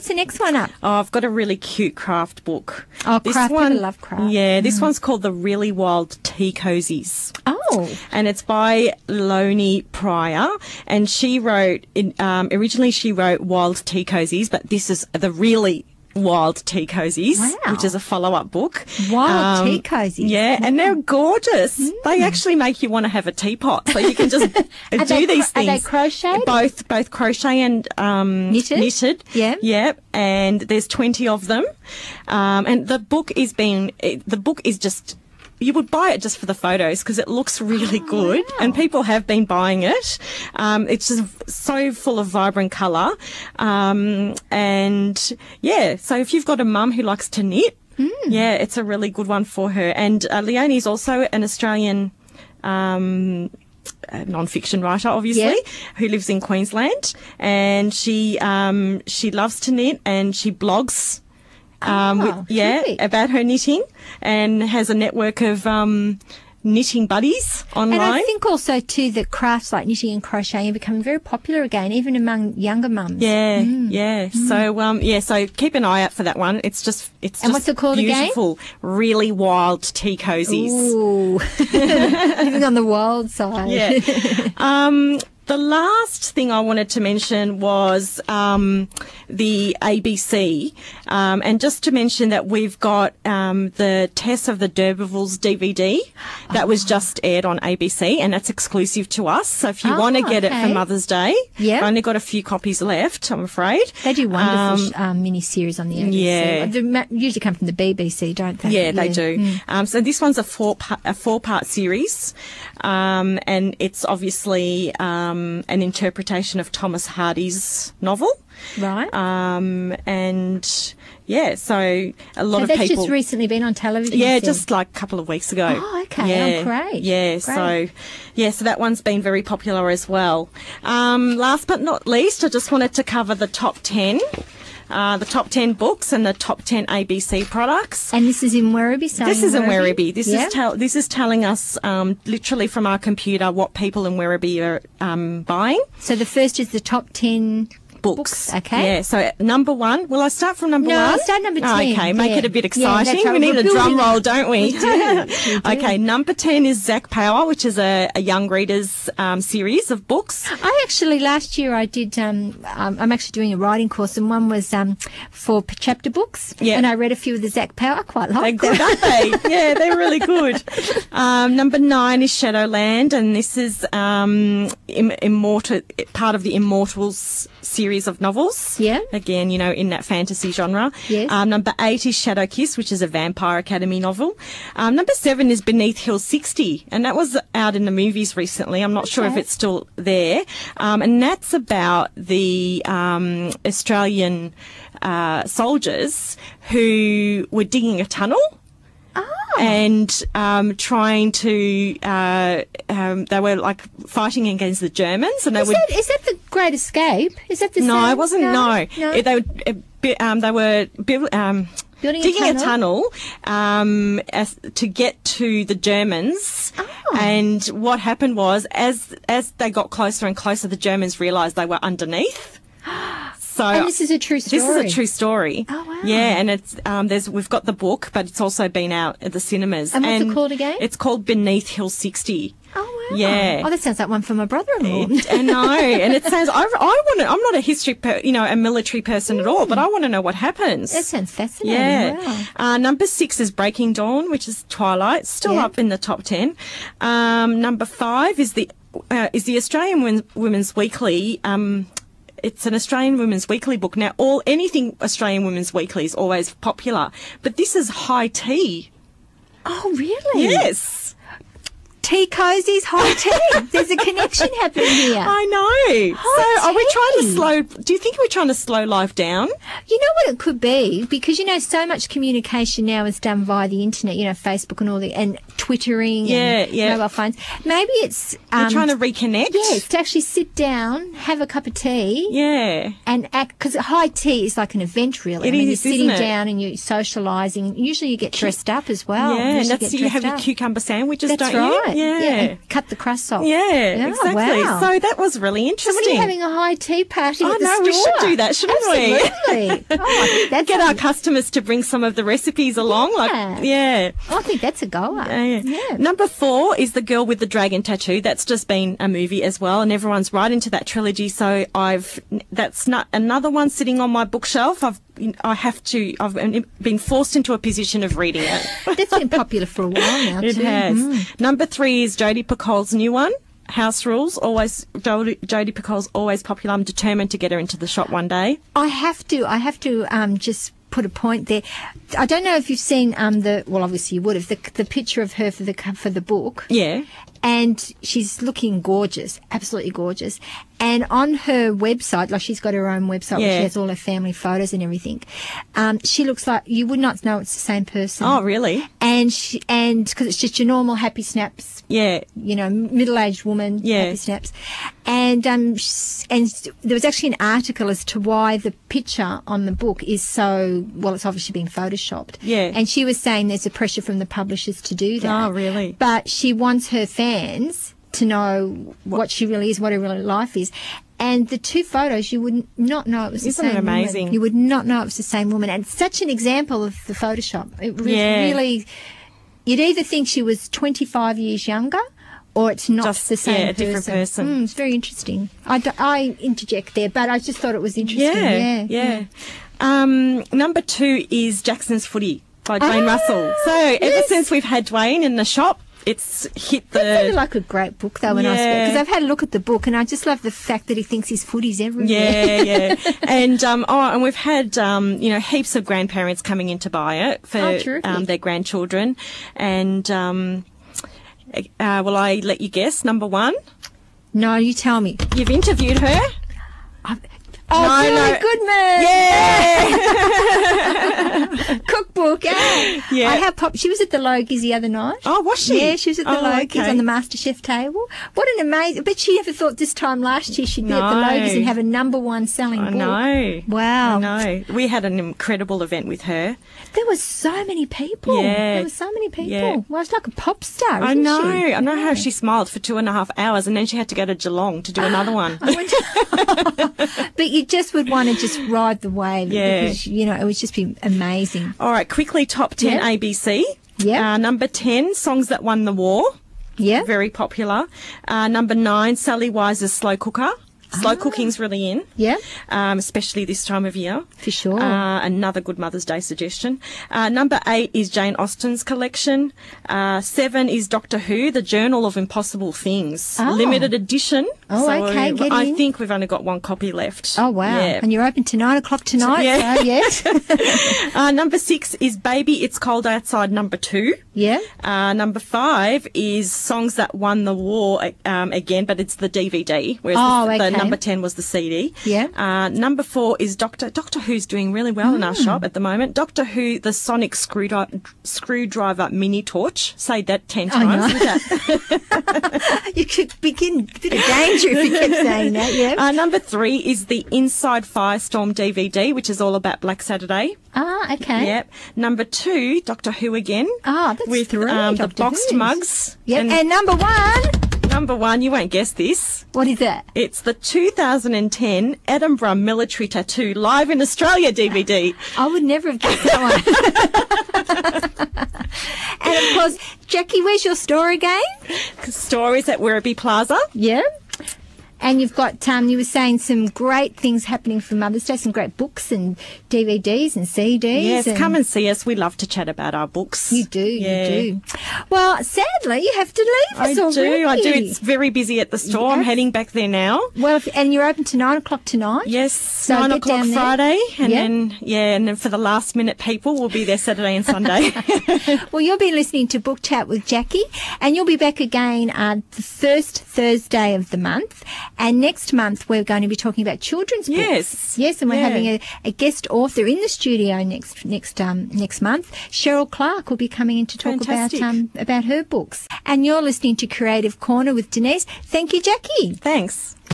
What's the next one up? Oh, I've got a really cute craft book. Oh, craft. I love craft. Yeah, this one's called The Really Wild Tea Cozies. Oh. And it's by Loni Pryor. And she wrote, originally she wrote Wild Tea Cozies, but this is The Really Wild Tea Cozies, which is a follow-up book. Wild Tea Cozies. Yeah, and they're gorgeous. They actually make you want to have a teapot, so you can just do these things. Are they crocheted? Both crochet and knitted. Yeah. Yeah, and there's 20 of them. And the book is just, you would buy it just for the photos because it looks really good, and people have been buying it. It's just so full of vibrant colour. And yeah, so if you've got a mum who likes to knit, yeah, it's a really good one for her. And Leonie is also an Australian non-fiction writer, obviously, who lives in Queensland, and she loves to knit, and she blogs about her knitting, and has a network of knitting buddies online. And I think also too that crafts like knitting and crocheting are becoming very popular again, even among younger mums. So keep an eye out for that one. It's just what's it called beautiful, again? Really Wild Tea Cozies. Ooh, living on the wild side. Yeah. The last thing I wanted to mention was the ABC, and just to mention that we've got the Tess of the D'Urbervilles DVD that was just aired on ABC, and that's exclusive to us. So if you want to get it for Mother's Day, I've only got a few copies left, I'm afraid. They do wonderful mini-series on the ABC. Yeah. They usually come from the BBC, don't they? Yeah, they do. So this one's a four-part series, and it's obviously an interpretation of Thomas Hardy's novel. Right. And yeah, so a lot of people. That's just recently been on television. Yeah, just like a couple of weeks ago. Oh, okay. Yeah. Oh, great. Yeah. Great. So that one's been very popular as well. Last but not least, I just wanted to cover the top 10. The top 10 books and the top 10 ABC products. And this is in Werribee? This is in Werribee. This is telling us literally from our computer what people in Werribee are buying. So the first is the top 10 books. Okay. Yeah, so number one. Will I start from number one? No, start number 10. Oh, okay, make it a bit exciting. Yeah, right. We need a drum roll, don't we? We do. Okay, number 10 is Zac Power, which is a young readers series of books. Last year I did, I'm actually doing a writing course, and one was for chapter books. Yeah. And I read a few of the Zac Power. I quite like them. They're good, aren't they? Yeah, they're really good. Number 9 is Shadowland, and this is part of the Immortals series of novels. Yeah. Again, in that fantasy genre. Yes. Number 8 is Shadow Kiss, which is a Vampire Academy novel. Number 7 is Beneath Hill 60, and that was out in the movies recently. I'm not sure if it's still there. And that's about the Australian soldiers who were digging a tunnel. And trying to, they were like fighting against the Germans, and is that the Great Escape? Is that the same? No, it wasn't. No. They were digging a tunnel to get to the Germans. And what happened was, as they got closer and closer, the Germans realised they were underneath. And this is a true story. This is a true story. Oh, wow. Yeah, and it's we've got the book, but it's also been out at the cinemas. And what's it called again? It's called Beneath Hill 60. Oh, wow. Yeah. Oh, that sounds like one for my brother-in-law. I know, and it sounds. I'm not a history, a military person at all, but I want to know what happens. That sounds fascinating. Yeah. Wow. Number 6 is Breaking Dawn, which is Twilight, still up in the top 10. Number 5 is the Australian Women's Weekly. It's an Australian Women's Weekly book. Now, anything Australian Women's Weekly is always popular, but this is high tea. Oh, really? Yes. Tea cozies, high tea. There's a connection happening here. I know. Are we trying to do you think we're trying to slow life down? You know what it could be? Because, so much communication now is done via the internet, Facebook and and Twittering and mobile phones. Maybe it's... we're trying to reconnect? Yes, to actually sit down, have a cup of tea. Yeah. And act, because high tea is like an event, really. You're sitting down and you're socialising. Usually you get dressed up as well. Yeah, and you have your cucumber sandwiches, don't you? Right. and cut the crust off. Yeah, exactly. Wow. So that was really interesting. Somebody having a high tea party at the store. We should do that, shouldn't we? Absolutely. I think that's Get our customers to bring some of the recipes along. I think that's a goer. Yeah. Number 4 is The Girl with the Dragon Tattoo. That's just been a movie as well, and everyone's right into that trilogy. So that's not another one sitting on my bookshelf. I've been forced into a position of reading it. That's been popular for a while now, It too. has. Number 3 is Jodie Picoult's new one, House Rules. Jodie Picoult's always popular. I'm determined to get her into the shop one day. I have to just put a point there. I don't know if you've seen obviously you would have, the picture of her for the book. Yeah. And she's looking gorgeous, absolutely gorgeous. And on her website, like she's got her own website where she has all her family photos and everything. She looks like you would not know it's the same person. Oh, really? And because it's just your normal happy snaps. Yeah. You know, middle-aged woman, happy snaps. And there was actually an article as to why the picture on the book is so, well, it's obviously been photoshopped. Yeah. And she was saying there's a pressure from the publishers to do that. Oh, really? But she wants her fans to know what she really is, what her real life is. And the two photos, you would not know it was the same woman. Isn't it amazing? You would not know it was the same woman. And such an example of the Photoshop. It was really, you'd either think she was 25 years younger or it's not just the same a different person. It's very interesting. I interject there, but I just thought it was interesting. Yeah. Number 2 is Jackson's Footy by Dwayne Russell. So ever since we've had Dwayne in the shop, it's hit the... It sounded like a great book, though, when I spoke, because I've had a look at the book, and I just love the fact that he thinks his footy's everywhere. Yeah. And we've had, heaps of grandparents coming in to buy it for their grandchildren. And will I let you guess, number 1? No, you tell me. You've interviewed her? Goodman. Yeah. Cookbook, Yeah. She was at the Logies the other night. Oh, was she? Yeah, she was at the Logies on the MasterChef table. What an amazing... But she never thought this time last year she'd be at the Logies and have a number 1 selling book. I know. Wow. I know. We had an incredible event with her. There was so many people. Yeah. There were so many people. Yeah. Well, it's like a pop star, I isn't know. she? I know how she smiled for 2.5 hours and then she had to go to Geelong to do another one. But you just would want to just ride the wave. Yeah. Because, it would just be amazing. All right, quickly, top 10 ABC. Yeah. Number 10, Songs That Won the War. Yeah. Very popular. Number 9, Sally Wise's Slow Cooker. Slow cooking's really in. Yeah. Especially this time of year. For sure. Another good Mother's Day suggestion. Number 8 is Jane Austen's collection. 7 is Doctor Who, The Journal of Impossible Things. Limited edition. Oh, so okay. I think we've only got 1 copy left. Oh, wow. Yeah. And you're open to 9 o'clock tonight. Yeah. So, yes. Number 6 is Baby, It's Cold Outside, number 2. Yeah. Number 5 is Songs That Won the War, again, but it's the DVD, whereas the number 10 was the CD. Yeah. Number 4 is Doctor Who's doing really well in our shop at the moment. Doctor Who, the Sonic Screwdriver Mini Torch. Say that 10 times. You could begin a bit of danger if you kept saying that, yeah. Number 3 is the Inside Firestorm DVD, which is all about Black Saturday. Ah, okay. Yep. Number 2, Doctor Who again. Ah, that's with 3. the boxed mugs. Yep. And number 1. Number 1, you won't guess this. What is that? It's the 2010 Edinburgh Military Tattoo Live in Australia DVD. I would never have guessed that one. And of course, Jackie, where's your store again? Store is at Werribee Plaza. Yeah. And you've got, you were saying some great things happening for Mother's Day, some great books and DVDs and CDs. Yes, come and see us. We love to chat about our books. You do, you do. Well, sadly, you have to leave us already. I do. It's very busy at the store. I'm heading back there now. Well, and you're open to 9 o'clock tonight? Yes, so 9 o'clock Friday. And then for the last minute people, we'll be there Saturday and Sunday. Well, you'll be listening to Book Chat with Jackie, and you'll be back again the first Thursday of the month. And next month, we're going to be talking about children's books. Yes, and we're having a guest author in the studio next month. Cheryl Clark will be coming in to talk about her books. And you're listening to Creative Corner with Denise. Thank you, Jackie. Thanks.